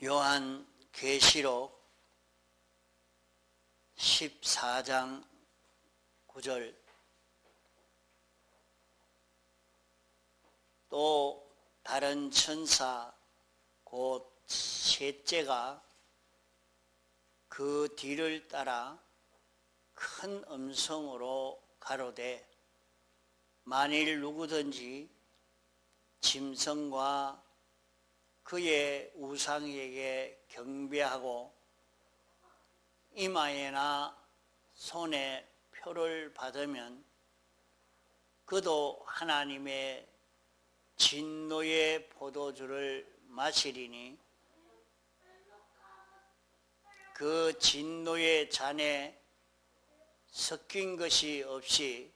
요한계시록 14장 9절 또 다른 천사 곧 셋째가 그 뒤를 따라 큰 음성으로 가로되 만일 누구든지 짐승과 그의 우상에게 경배하고 이마에나 손에 표를 받으면 그도 하나님의 진노의 포도주를 마시리니 그 진노의 잔에 섞인 것이 없이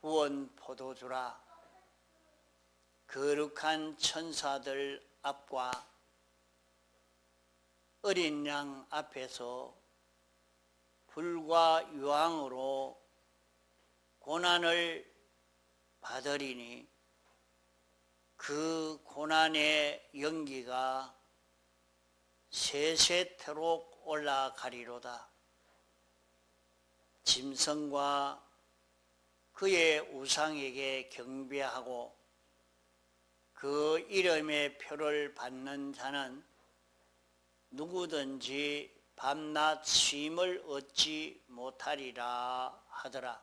부은 포도주라. 거룩한 천사들 앞과 어린 양 앞에서 불과 유황으로 고난을 받으리니 그 고난의 연기가 세세토록 올라가리로다. 짐승과 그의 우상에게 경배하고 그 이름의 표를 받는 자는 누구든지 밤낮 쉼을 얻지 못하리라 하더라.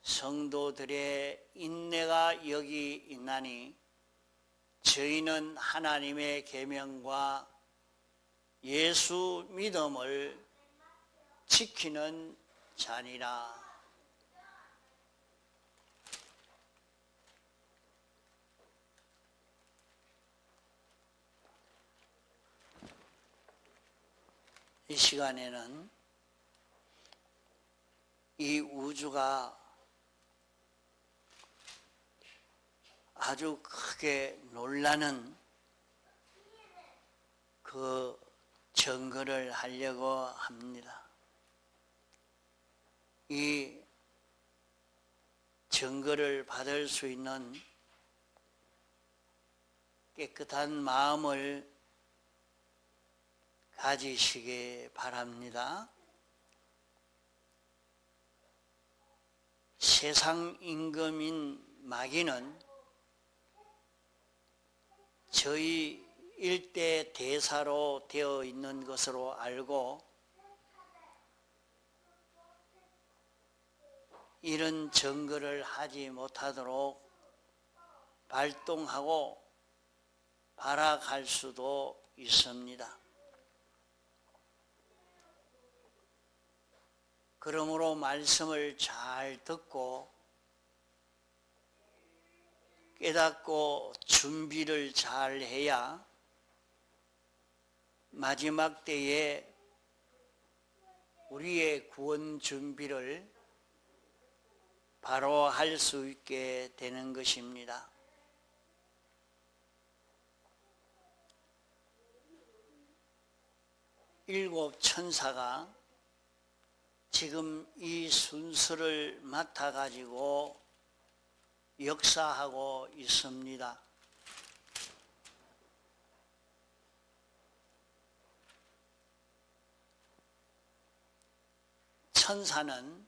성도들의 인내가 여기 있나니 저희는 하나님의 계명과 예수 믿음을 지키는 자니라. 이 시간에는 이 우주가 아주 크게 놀라는 그 증거를 하려고 합니다. 이 증거를 받을 수 있는 깨끗한 마음을 가지시기 바랍니다. 세상 임금인 마귀는 저희 일대 대사로 되어 있는 것으로 알고 이런 증거를 하지 못하도록 발동하고 발악할 수도 있습니다. 그러므로 말씀을 잘 듣고 깨닫고 준비를 잘 해야 마지막 때에 우리의 구원 준비를 바로 할 수 있게 되는 것입니다. 일곱 천사가 지금 이 순서를 맡아가지고 역사하고 있습니다. 천사는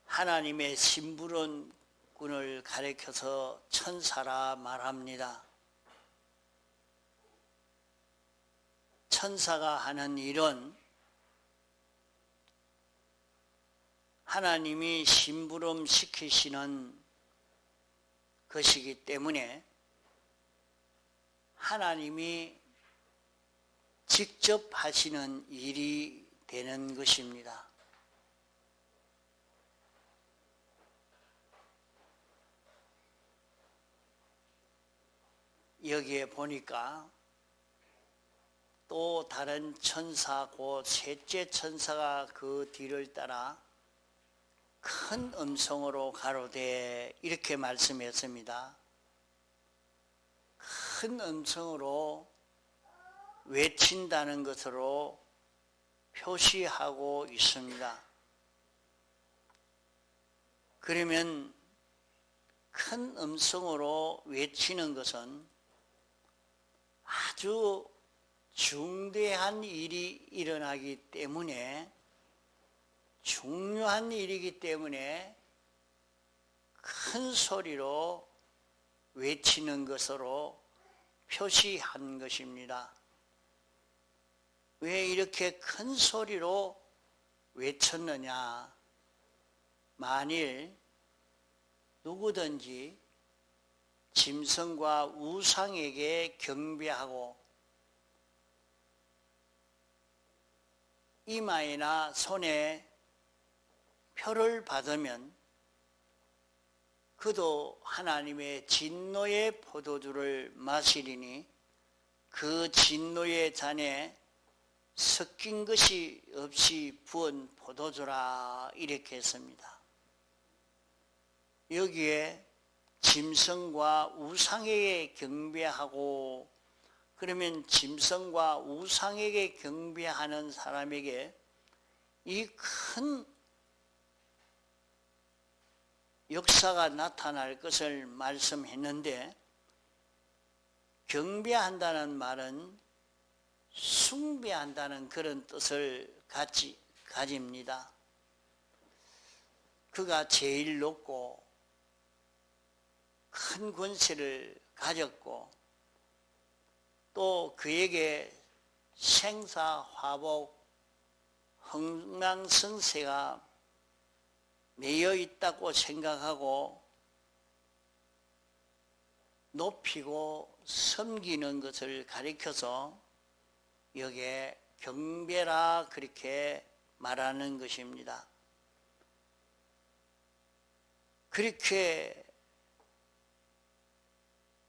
하나님의 심부름꾼을 가리켜서 천사라 말합니다. 천사가 하는 일은 하나님이 심부름 시키시는 것이기 때문에 하나님이 직접 하시는 일이 되는 것입니다. 여기에 보니까 또 다른 천사 곧 셋째 천사가 그 뒤를 따라 큰 음성으로 가로되 이렇게 말씀했습니다. 큰 음성으로 외친다는 것으로 표시하고 있습니다. 그러면 큰 음성으로 외치는 것은 아주 중대한 일이 일어나기 때문에, 중요한 일이기 때문에 큰 소리로 외치는 것으로 표시한 것입니다. 왜 이렇게 큰 소리로 외쳤느냐? 만일 누구든지 짐승과 우상에게 경배하고 이마에나 손에 표를 받으면 그도 하나님의 진노의 포도주를 마시리니 그 진노의 잔에 섞인 것이 없이 부은 포도주라, 이렇게 했습니다. 여기에 짐승과 우상에게 경배하고, 그러면 짐승과 우상에게 경배하는 사람에게 이 큰 역사가 나타날 것을 말씀했는데, 경배한다는 말은 숭배한다는 그런 뜻을 가집니다. 그가 제일 높고 큰 권세를 가졌고 또 그에게 생사화복 흥망성쇠가 매여 있다고 생각하고 높이고 섬기는 것을 가리켜서 여기에 경배라 그렇게 말하는 것입니다. 그렇게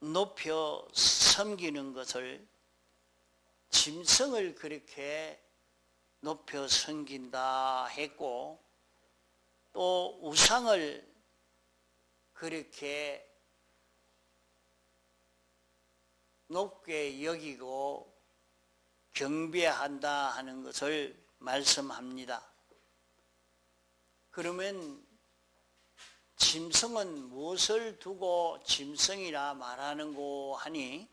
높여 섬기는 것을, 짐승을 그렇게 높여 섬긴다 했고, 또 우상을 그렇게 높게 여기고 경배한다 하는 것을 말씀합니다. 그러면 짐승은 무엇을 두고 짐승이라 말하는고 하니,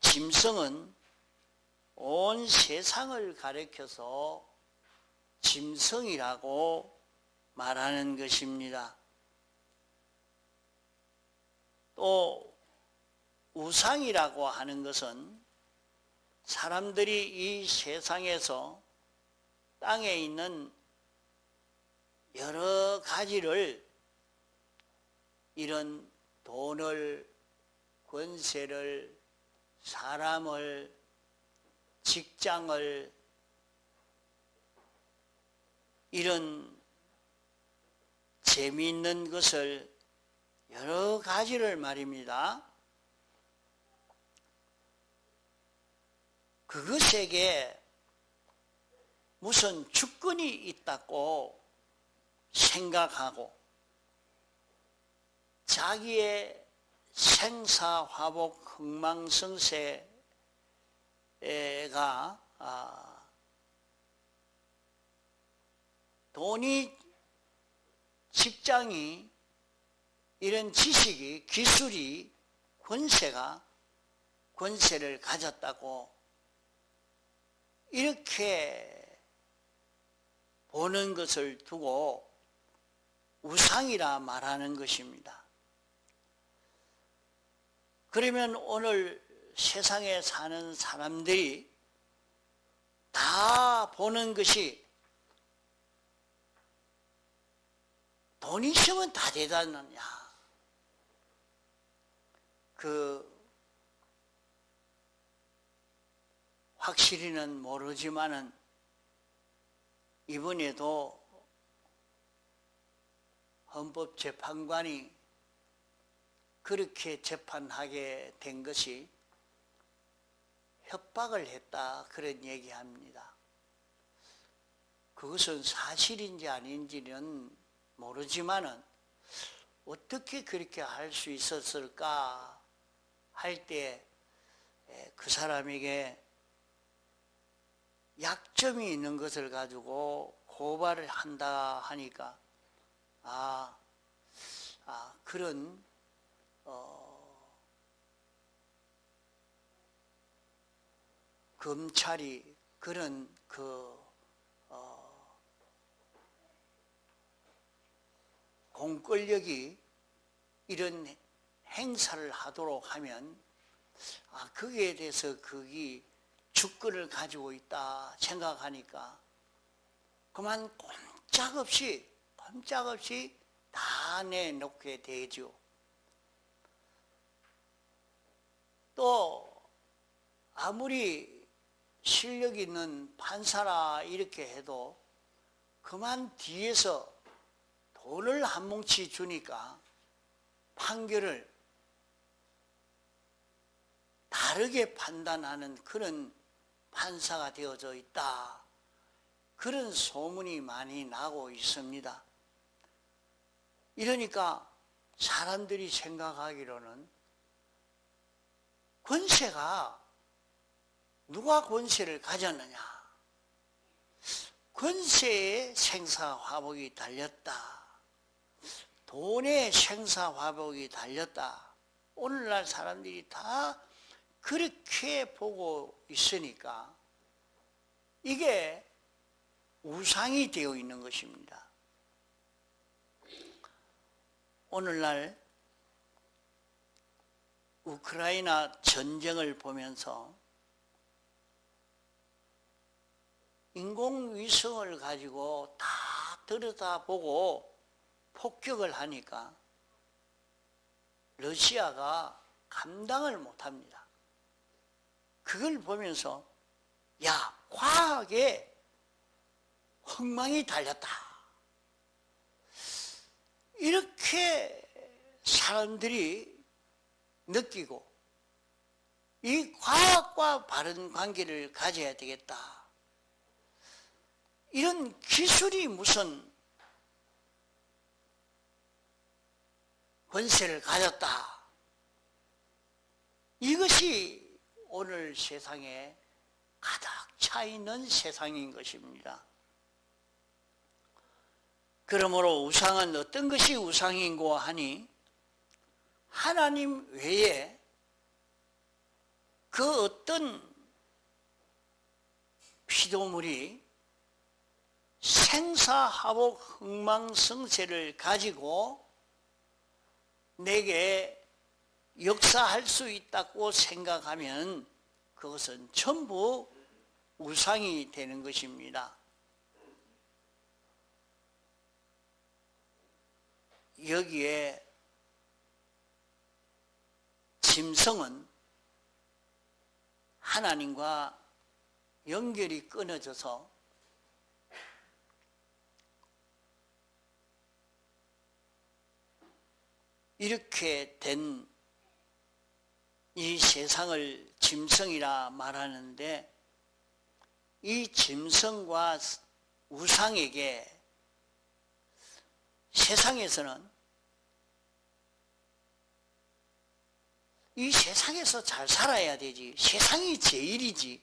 짐승은 온 세상을 가리켜서 짐승이라고 말하는 것입니다. 또 우상이라고 하는 것은 사람들이 이 세상에서 땅에 있는 여러 가지를, 이런 돈을, 권세를, 사람을, 직장을, 이런 재미있는 것을, 여러 가지를 말입니다. 그것에게 무슨 주권이 있다고 생각하고 자기의 생사화복 흥망성쇠가 돈이, 직장이, 이런 지식이, 기술이, 권세를 가졌다고 이렇게 보는 것을 두고 우상이라 말하는 것입니다. 그러면 오늘 세상에 사는 사람들이 다 보는 것이 돈 있으면 다 대단하냐, 확실히는 모르지만은 이번에도 헌법재판관이 그렇게 재판하게 된 것이 협박을 했다, 그런 얘기합니다. 그것은 사실인지 아닌지는 모르지만은 어떻게 그렇게 할 수 있었을까 할 때 그 사람에게 약점이 있는 것을 가지고 고발을 한다 하니까 그런 검찰이 그런 공권력이 이런 행사를 하도록 하면 거기에 대해서 그게 주권을 가지고 있다 생각하니까 그만 꼼짝없이 다 내놓게 되죠. 또 아무리 실력 있는 판사라 이렇게 해도 그만 뒤에서 돈을 한 뭉치 주니까 판결을 다르게 판단하는 그런 판사가 되어져 있다. 그런 소문이 많이 나고 있습니다. 이러니까 사람들이 생각하기로는 권세가 누가 권세를 가졌느냐? 권세의 생사화복이 달렸다. 돈의 생사화복이 달렸다. 오늘날 사람들이 다 그렇게 보고 있으니까 이게 우상이 되어 있는 것입니다. 오늘날 우크라이나 전쟁을 보면서 인공위성을 가지고 다 들여다보고 폭격을 하니까 러시아가 감당을 못합니다. 그걸 보면서 야, 과학에 흥망이 달렸다. 이렇게 사람들이 느끼고 이 과학과 바른 관계를 가져야 되겠다. 이런 기술이 무슨 권세를 가졌다. 이것이 오늘 세상에 가득 차 있는 세상인 것입니다. 그러므로 우상은 어떤 것이 우상인고 하니 하나님 외에 그 어떤 피조물이 생사화복 흥망성쇠를 가지고 내게 역사할 수 있다고 생각하면 그것은 전부 우상이 되는 것입니다. 여기에 짐승은 하나님과 연결이 끊어져서 이렇게 된 이 세상을 짐승이라 말하는데 이 짐승과 우상에게 세상에서는 이 세상에서 잘 살아야 되지. 세상이 제일이지.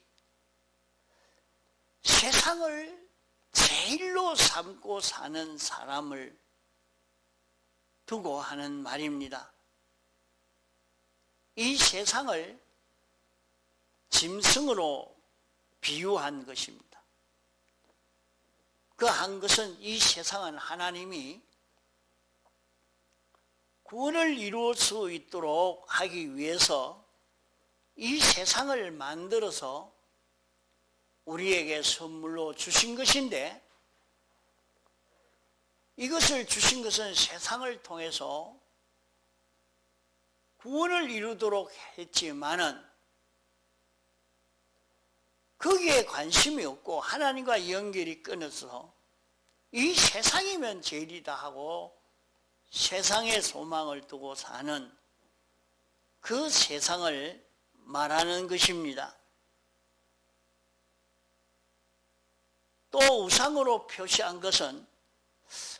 세상을 제일로 삼고 사는 사람을 두고 하는 말입니다. 이 세상을 짐승으로 비유한 것입니다. 그 한 것은 이 세상은 하나님이 구원을 이룰 수 있도록 하기 위해서 이 세상을 만들어서 우리에게 선물로 주신 것인데 이것을 주신 것은 세상을 통해서 구원을 이루도록 했지만은 거기에 관심이 없고 하나님과 연결이 끊어서 이 세상이면 제일이다 하고 세상에 소망을 두고 사는 그 세상을 말하는 것입니다. 또 우상으로 표시한 것은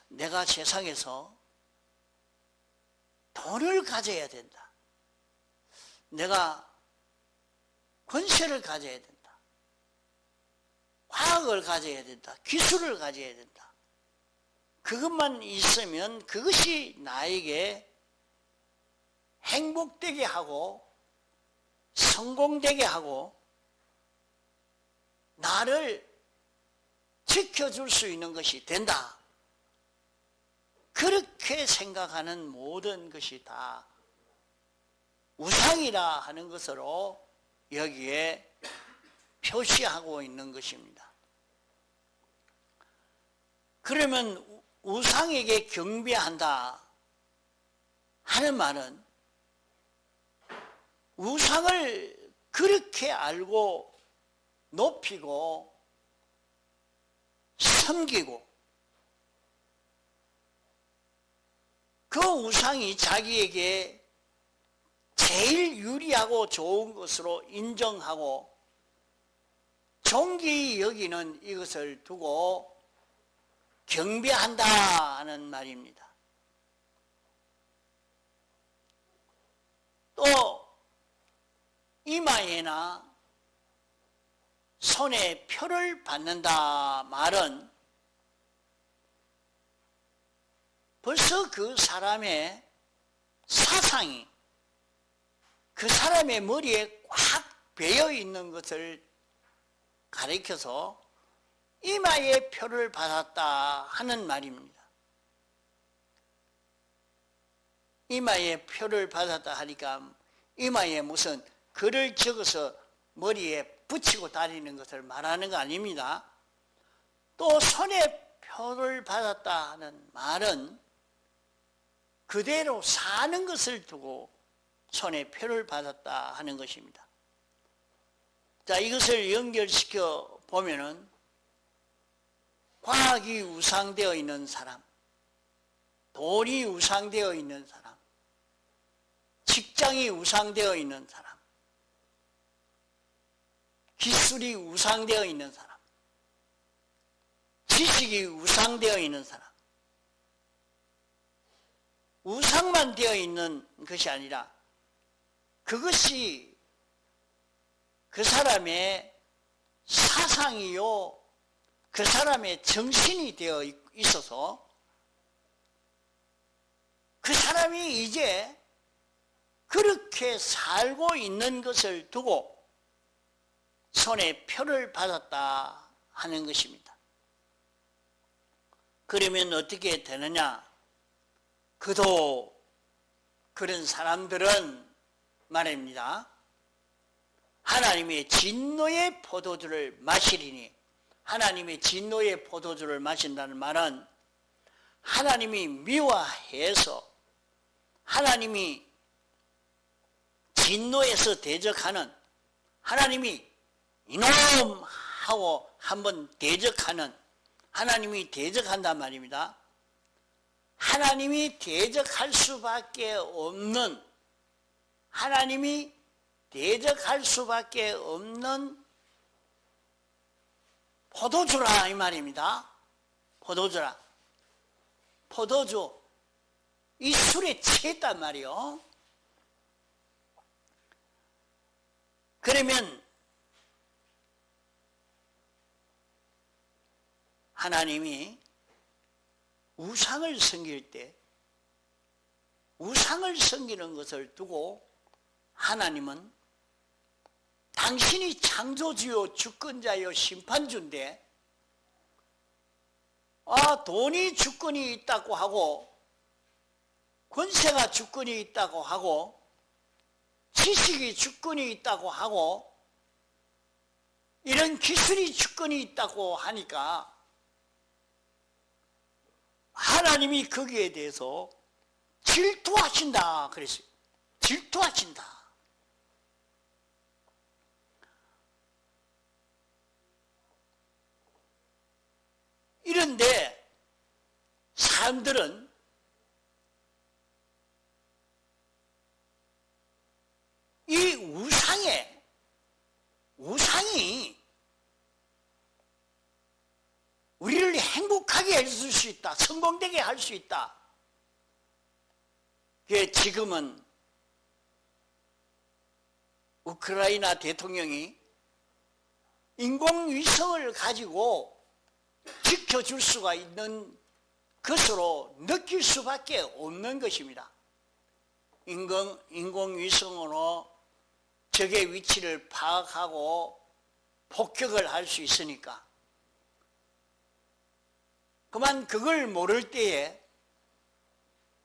내가 세상에서 돈을 가져야 된다. 내가 권세를 가져야 된다. 과학을 가져야 된다. 기술을 가져야 된다. 그것만 있으면 그것이 나에게 행복되게 하고 성공되게 하고 나를 지켜줄 수 있는 것이 된다. 그렇게 생각하는 모든 것이 다 우상이라 하는 것으로 여기에 표시하고 있는 것입니다. 그러면 우상에게 경배한다 하는 말은 우상을 그렇게 알고 높이고 섬기고 그 우상이 자기에게 제일 유리하고 좋은 것으로 인정하고 존귀히 여기는 이것을 두고 경배한다 하는 말입니다. 또 이마에나 손에 표를 받는다 말은 벌써 그 사람의 사상이 그 사람의 머리에 꽉 배어 있는 것을 가리켜서 이마에 표를 받았다 하는 말입니다. 이마에 표를 받았다 하니까 이마에 무슨 글을 적어서 머리에 붙이고 다니는 것을 말하는 거 아닙니다. 또 손에 표를 받았다 하는 말은 그대로 사는 것을 두고 손에 표를 받았다 하는 것입니다. 자, 이것을 연결시켜 보면은 과학이 우상되어 있는 사람, 돈이 우상되어 있는 사람, 직장이 우상되어 있는 사람, 기술이 우상되어 있는 사람, 지식이 우상되어 있는 사람, 우상만 되어 있는 것이 아니라 그것이 그 사람의 사상이요, 그 사람의 정신이 되어 있어서 그 사람이 이제 그렇게 살고 있는 것을 두고 손에 표를 받았다 하는 것입니다. 그러면 어떻게 되느냐? 그도 그런 사람들은 말입니다. 하나님의 진노의 포도주를 마시리니, 하나님의 진노의 포도주를 마신다는 말은 하나님이 미워해서 하나님이 진노에서 대적하는, 하나님이 이놈 하고 한번 대적하는, 하나님이 대적한단 말입니다. 하나님이 대적할 수밖에 없는, 하나님이 대적할 수밖에 없는 포도주라 이 말입니다. 포도주라. 포도주. 이 술에 취했단 말이요. 그러면 하나님이 우상을 섬길 때 우상을 섬기는 것을 두고 하나님은 당신이 창조주요 주권자요 심판주인데 돈이 주권이 있다고 하고 권세가 주권이 있다고 하고 지식이 주권이 있다고 하고 이런 기술이 주권이 있다고 하니까 하나님이 거기에 대해서 질투하신다 그랬어요. 질투하신다. 이런데 사람들은 이 우상이 우리를 행복하게 해줄 수 있다. 성공되게 할 수 있다. 지금은 우크라이나 대통령이 인공위성을 가지고 지켜줄 수가 있는 것으로 느낄 수밖에 없는 것입니다. 인공위성으로 적의 위치를 파악하고 폭격을 할 수 있으니까. 그만 그걸 모를 때에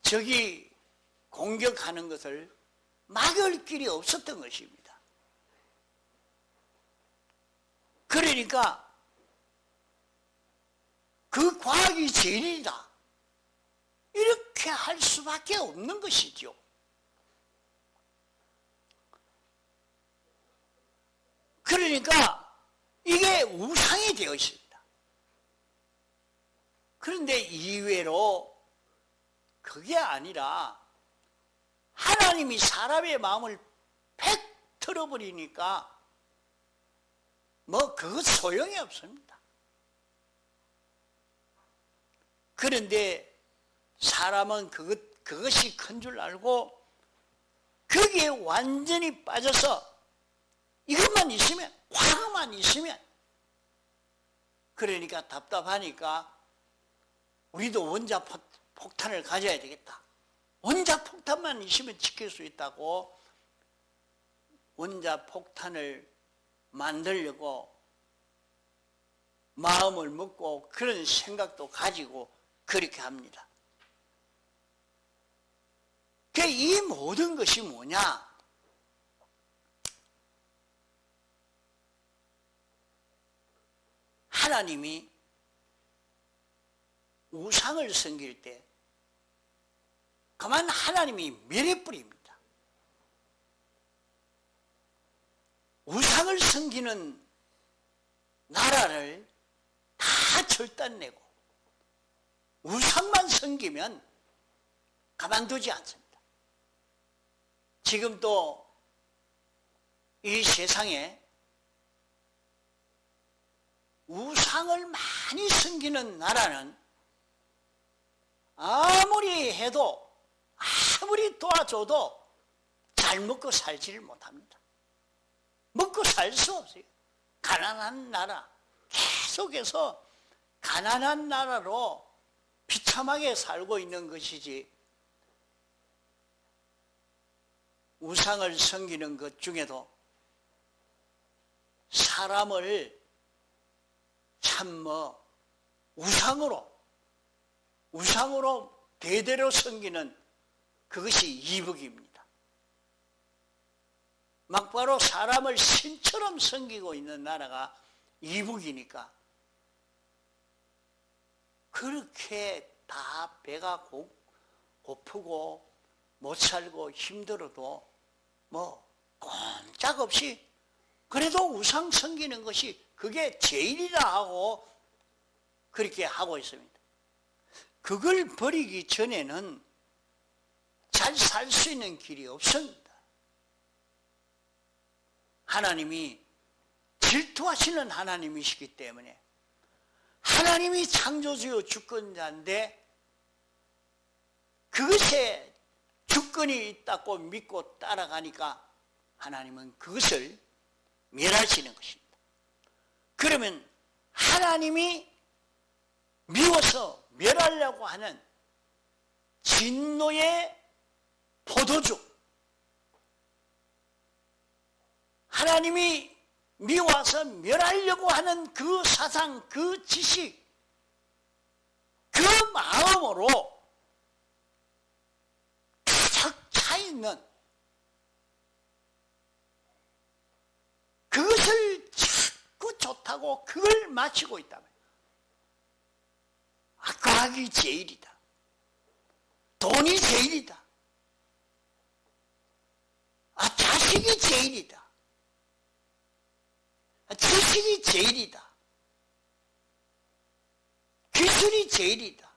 적이 공격하는 것을 막을 길이 없었던 것입니다. 그러니까 그 과학이 제일이다, 이렇게 할 수밖에 없는 것이죠. 그러니까 이게 우상이 되어 있습니다. 그런데 이외로 그게 아니라 하나님이 사람의 마음을 팩 틀어버리니까 뭐 그것 소용이 없습니다. 그런데 사람은 그것이 큰 줄 알고 거기에 완전히 빠져서 이것만 있으면, 과거만 있으면, 그러니까 답답하니까 우리도 원자폭탄을 가져야 되겠다. 원자폭탄만 있으면 지킬 수 있다고 원자폭탄을 만들려고 마음을 먹고 그런 생각도 가지고 그렇게 합니다. 이 모든 것이 뭐냐? 하나님이 우상을 섬길 때 그만 하나님이 멸해버립니다. 우상을 섬기는 나라를 다 절단내고 우상만 섬기면 가만두지 않습니다. 지금 또 이 세상에 우상을 많이 섬기는 나라는 아무리 해도, 아무리 도와줘도 잘 먹고 살지를 못합니다. 먹고 살 수 없어요. 가난한 나라, 계속해서 가난한 나라로 비참하게 살고 있는 것이지, 우상을 섬기는 것 중에도 사람을 참 우상으로 대대로 섬기는 그것이 이북입니다. 막바로 사람을 신처럼 섬기고 있는 나라가 이북이니까 그렇게 다 배가 고프고 못 살고 힘들어도 뭐 꼼짝없이 그래도 우상 섬기는 것이 그게 제일이라 하고 그렇게 하고 있습니다. 그걸 버리기 전에는 잘 살 수 있는 길이 없습니다. 하나님이 질투하시는 하나님이시기 때문에, 하나님이 창조주요 주권자인데 그것에 주권이 있다고 믿고 따라가니까 하나님은 그것을 멸하시는 것입니다. 그러면 하나님이 미워서 멸하려고 하는 진노의 포도주, 하나님이 미워서 멸하려고 하는 그 사상, 그 지식, 그 마음으로 가득 차 있는 그것을 자꾸 좋다고 그걸 마치고 있다면, 과학이 제일이다, 돈이 제일이다, 자식이 제일이다, 지식이 제일이다, 기술이 제일이다,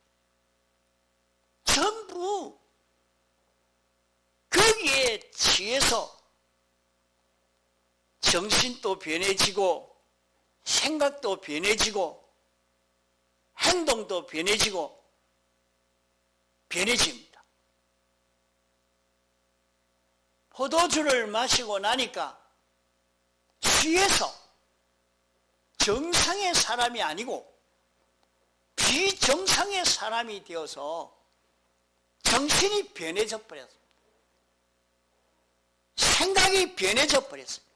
전부 거기에 취해서 정신도 변해지고 생각도 변해지고 행동도 변해지고 변해집니다. 포도주를 마시고 나니까 취해서 정상의 사람이 아니고 비정상의 사람이 되어서 정신이 변해져 버렸습니다. 생각이 변해져 버렸습니다.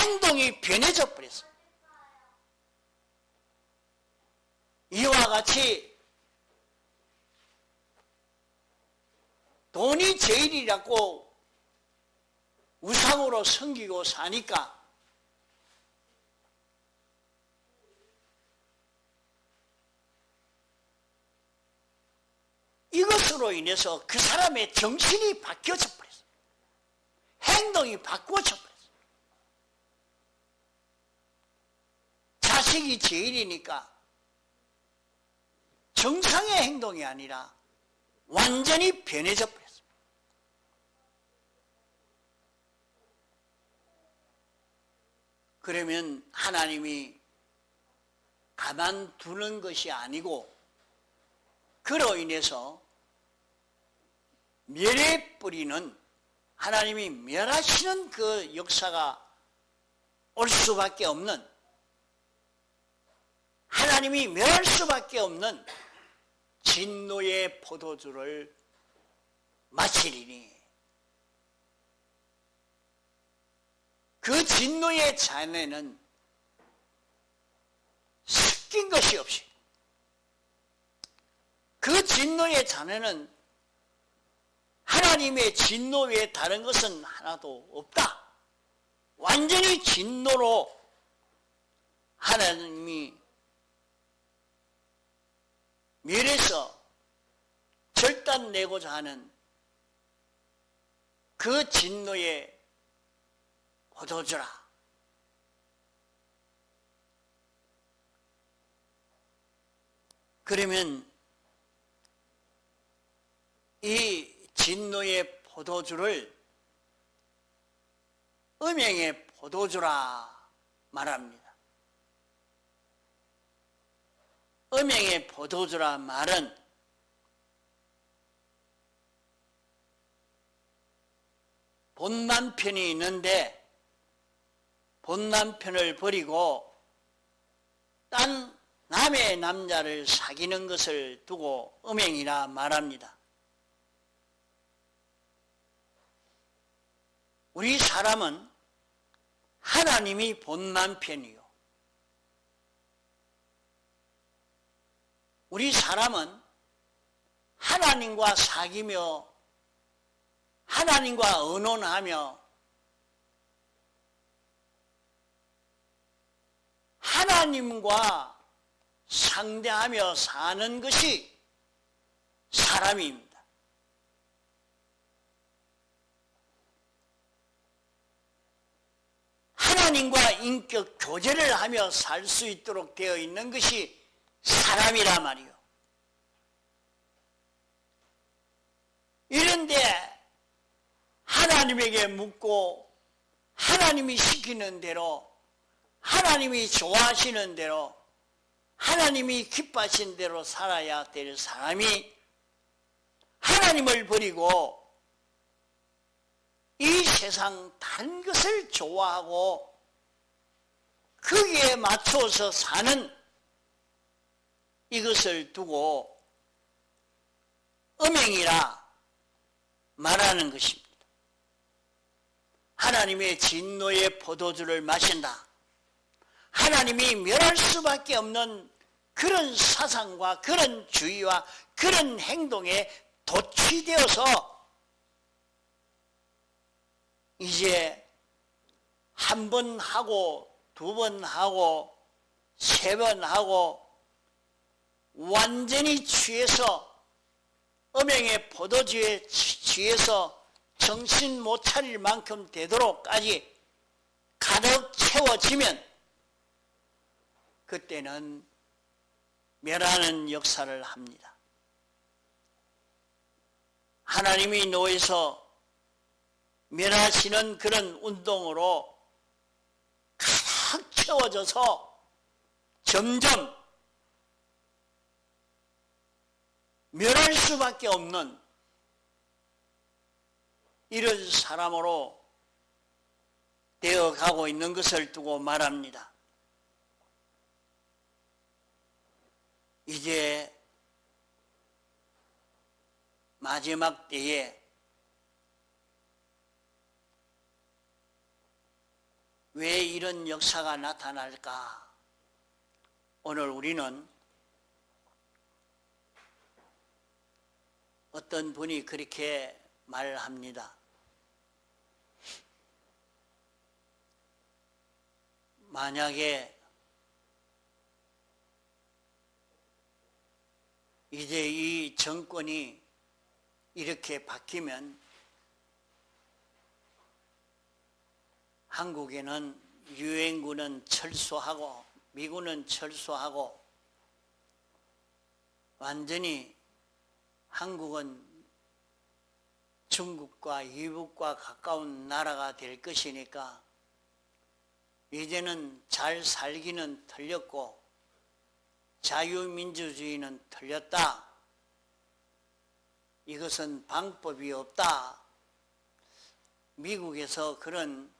행동이 변해져 버렸습니다. 이와 같이 돈이 제일이라고 우상으로 섬기고 사니까 이것으로 인해서 그 사람의 정신이 바뀌어져 버렸어요. 행동이 바꾸어져 버렸어요. 자식이 제일이니까 정상의 행동이 아니라 완전히 변해져 버렸습니다. 그러면 하나님이 가만두는 것이 아니고 그로 인해서 멸해 뿌리는 하나님이 멸하시는 그 역사가 올 수밖에 없는, 하나님이 멸할 수밖에 없는 진노의 포도주를 마시리니 그 진노의 잔에는 섞인 것이 없이, 그 진노의 잔에는 하나님의 진노 외에 다른 것은 하나도 없다. 완전히 진노로 하나님이 멸해서 절단내고자 하는 그 진노의 포도주라. 그러면 이 진노의 포도주를 음행의 포도주라 말합니다. 음행의 포도주라 말은 본 남편이 있는데 본 남편을 버리고 딴 남의 남자를 사귀는 것을 두고 음행이라 말합니다. 우리 사람은 하나님이 본 남편이요, 우리 사람은 하나님과 사귀며 하나님과 의논하며 하나님과 상대하며 사는 것이 사람입니다. 하나님과 인격 교제를 하며 살 수 있도록 되어 있는 것이 사람이란 말이요. 이런데 하나님에게 묻고 하나님이 시키는 대로, 하나님이 좋아하시는 대로, 하나님이 기뻐하시는 대로 살아야 될 사람이 하나님을 버리고 이 세상 다른 것을 좋아하고 거기에 맞춰서 사는 이것을 두고 음행이라 말하는 것입니다. 하나님의 진노의 포도주를 마신다. 하나님이 멸할 수밖에 없는 그런 사상과 그런 주의와 그런 행동에 도취되어서 이제 한 번 하고 두 번 하고 세 번 하고 완전히 취해서 음행의 포도주에 취해서 정신 못 차릴 만큼 되도록까지 가득 채워지면 그때는 멸하는 역사를 합니다. 하나님이 노해서 멸하시는 그런 운동으로 가득 채워져서 점점 멸할 수밖에 없는 이런 사람으로 되어가고 있는 것을 두고 말합니다. 이제 마지막 때에 왜 이런 역사가 나타날까? 오늘 우리는 어떤 분이 그렇게 말합니다. 만약에 이제 이 정권이 이렇게 바뀌면 한국에는 유엔군은 철수하고 미군은 철수하고 완전히 한국은 중국과 이북과 가까운 나라가 될 것이니까 이제는 잘 살기는 틀렸고 자유민주주의는 틀렸다. 이것은 방법이 없다. 미국에서 그런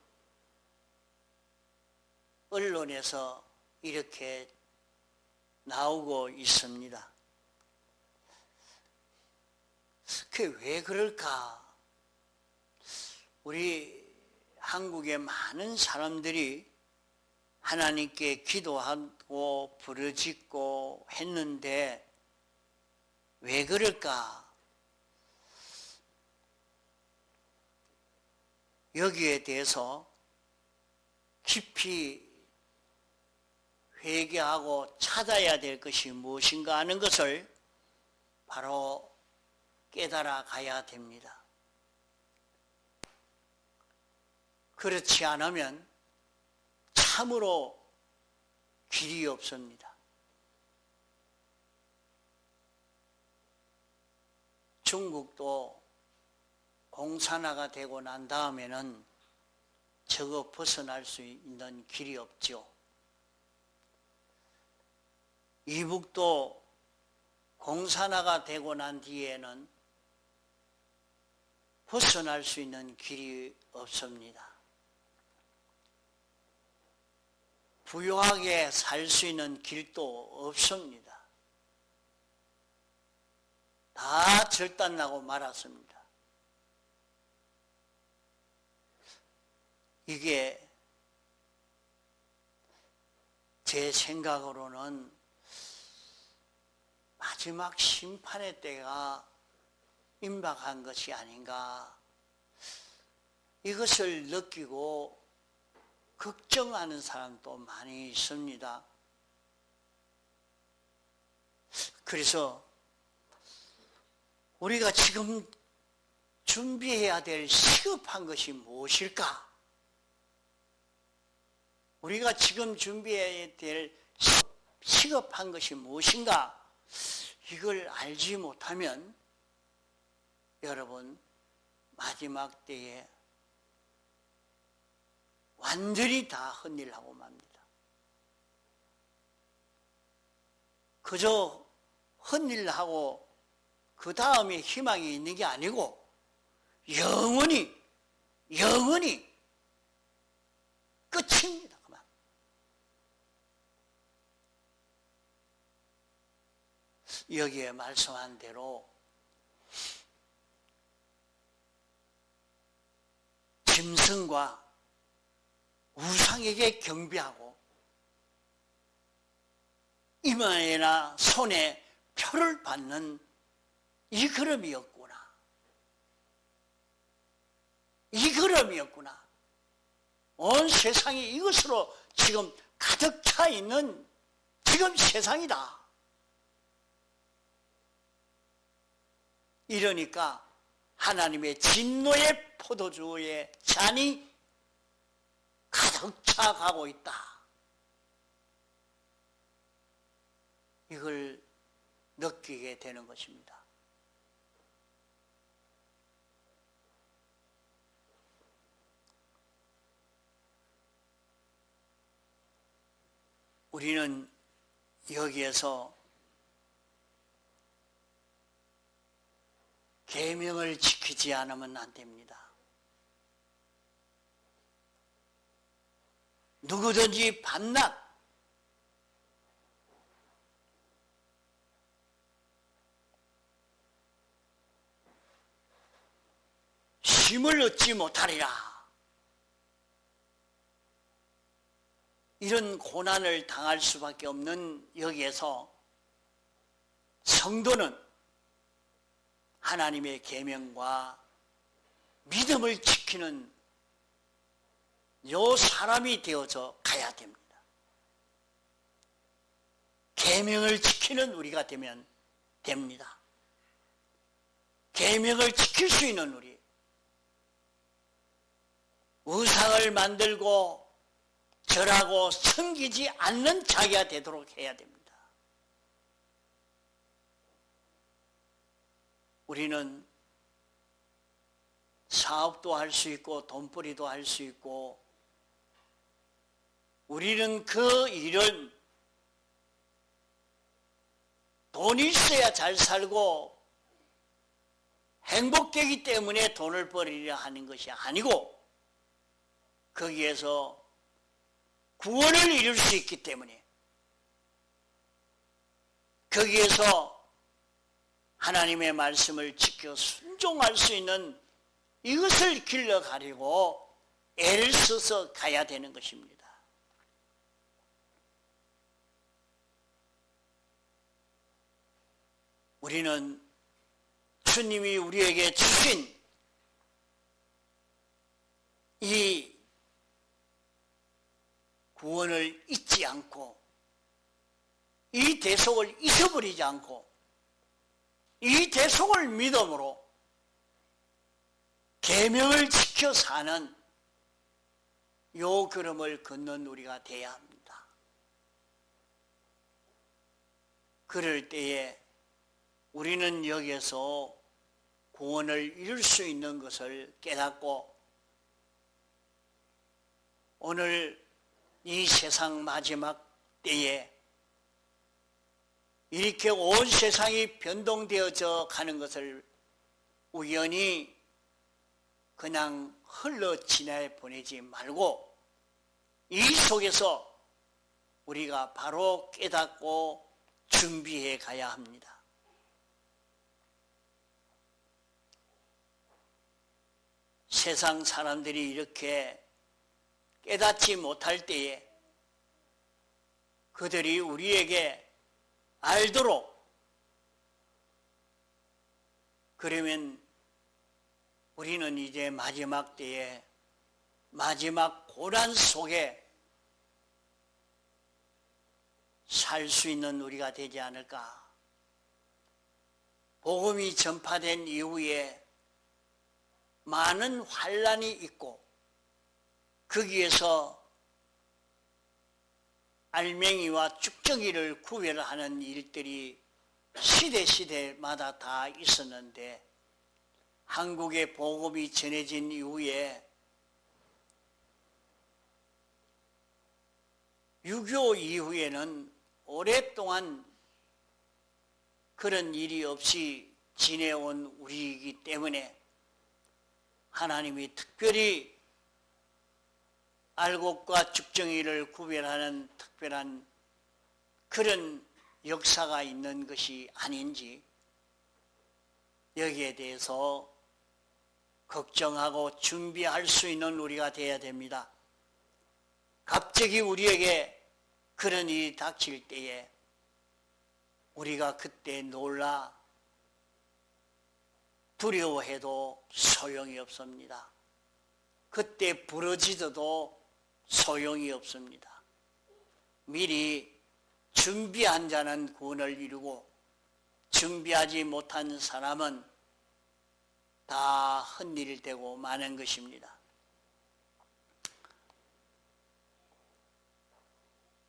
언론에서 이렇게 나오고 있습니다. 그게 왜 그럴까? 우리 한국의 많은 사람들이 하나님께 기도하고 부르짖고 했는데 왜 그럴까? 여기에 대해서 깊이 회개하고 찾아야 될 것이 무엇인가 하는 것을 바로 깨달아 가야 됩니다. 그렇지 않으면 참으로 길이 없습니다. 중국도 공산화가 되고 난 다음에는 저거 벗어날 수 있는 길이 없죠. 이북도 공산화가 되고 난 뒤에는 벗어날 수 있는 길이 없습니다. 부유하게 살 수 있는 길도 없습니다. 다 절단나고 말았습니다. 이게 제 생각으로는 마지막 심판의 때가 임박한 것이 아닌가, 이것을 느끼고 걱정하는 사람도 많이 있습니다. 그래서 우리가 지금 준비해야 될 시급한 것이 무엇일까? 우리가 지금 준비해야 될 시급한 것이 무엇인가? 이걸 알지 못하면 여러분 마지막 때에 완전히 다 헛일하고 맙니다. 그저 헛일하고 그 다음에 희망이 있는 게 아니고 영원히 끝입니다. 그만. 여기에 말씀한 대로 짐승과 우상에게 경배하고 이마에나 손에 표를 받는 이 걸음이었구나. 이 걸음이었구나. 온 세상이 이것으로 지금 가득 차 있는 지금 세상이다. 이러니까 하나님의 진노의 포도주의 잔이 가득 차가고 있다. 이걸 느끼게 되는 것입니다. 우리는 여기에서 계명을 지키지 않으면 안 됩니다. 누구든지 밤낮 쉼을 얻지 못하리라. 이런 고난을 당할 수밖에 없는 여기에서 성도는 하나님의 계명과 믿음을 지키는 요 사람이 되어서 가야 됩니다. 계명을 지키는 우리가 되면 됩니다. 계명을 지킬 수 있는 우리, 우상을 만들고 절하고 섬기지 않는 자기가 되도록 해야 됩니다. 우리는 사업도 할 수 있고 돈벌이도 할 수 있고, 우리는 그 일은 돈이 있어야 잘 살고 행복되기 때문에 돈을 벌이려 하는 것이 아니고, 거기에서 구원을 이룰 수 있기 때문에, 거기에서 하나님의 말씀을 지켜 순종할 수 있는 이것을 길러가려고 애를 써서 가야 되는 것입니다. 우리는 주님이 우리에게 주신 이 구원을 잊지 않고, 이 대속을 잊어버리지 않고, 이 대속을 믿음으로 계명을 지켜 사는 요 걸음을 걷는 우리가 되어야 합니다. 그럴 때에 우리는 여기에서 구원을 이룰 수 있는 것을 깨닫고, 오늘 이 세상 마지막 때에 이렇게 온 세상이 변동되어져 가는 것을 우연히 그냥 흘러 지나 보내지 말고, 이 속에서 우리가 바로 깨닫고 준비해 가야 합니다. 세상 사람들이 이렇게 깨닫지 못할 때에 그들이 우리에게 알도록, 그러면 우리는 이제 마지막 때에 마지막 고난 속에 살 수 있는 우리가 되지 않을까. 복음이 전파된 이후에 많은 환난이 있고, 거기에서 알맹이와 쭉정이를 구별하는 일들이 시대마다 다 있었는데, 한국의 복음이 전해진 이후에 6.25 이후에는 오랫동안 그런 일이 없이 지내온 우리이기 때문에 하나님이 특별히 알곡과 쭉정이를 구별하는 특별한 그런 역사가 있는 것이 아닌지, 여기에 대해서 걱정하고 준비할 수 있는 우리가 되어야 됩니다. 갑자기 우리에게 그런 일이 닥칠 때에 우리가 그때 놀라 두려워해도 소용이 없습니다. 그때 부러지더도 소용이 없습니다. 미리 준비한 자는 구원을 이루고, 준비하지 못한 사람은 다 헛일되고 마는 것입니다.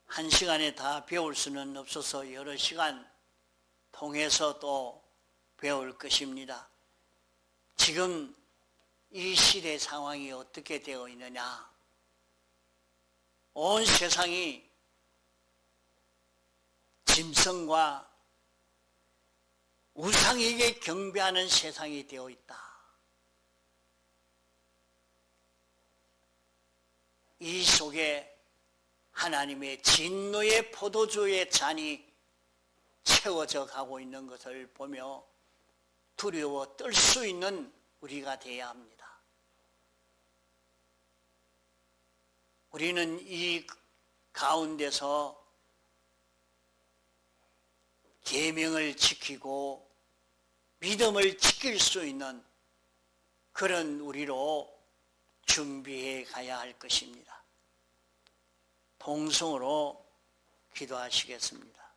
한 시간에 다 배울 수는 없어서 여러 시간 통해서 또 배울 것입니다. 지금 이 시대 상황이 어떻게 되어 있느냐. 온 세상이 짐승과 우상에게 경배하는 세상이 되어 있다. 이 속에 하나님의 진노의 포도주의 잔이 채워져 가고 있는 것을 보며 두려워 떨 수 있는 우리가 되어야 합니다. 우리는 이 가운데서 계명을 지키고 믿음을 지킬 수 있는 그런 우리로 준비해 가야 할 것입니다. 동성으로 기도하시겠습니다.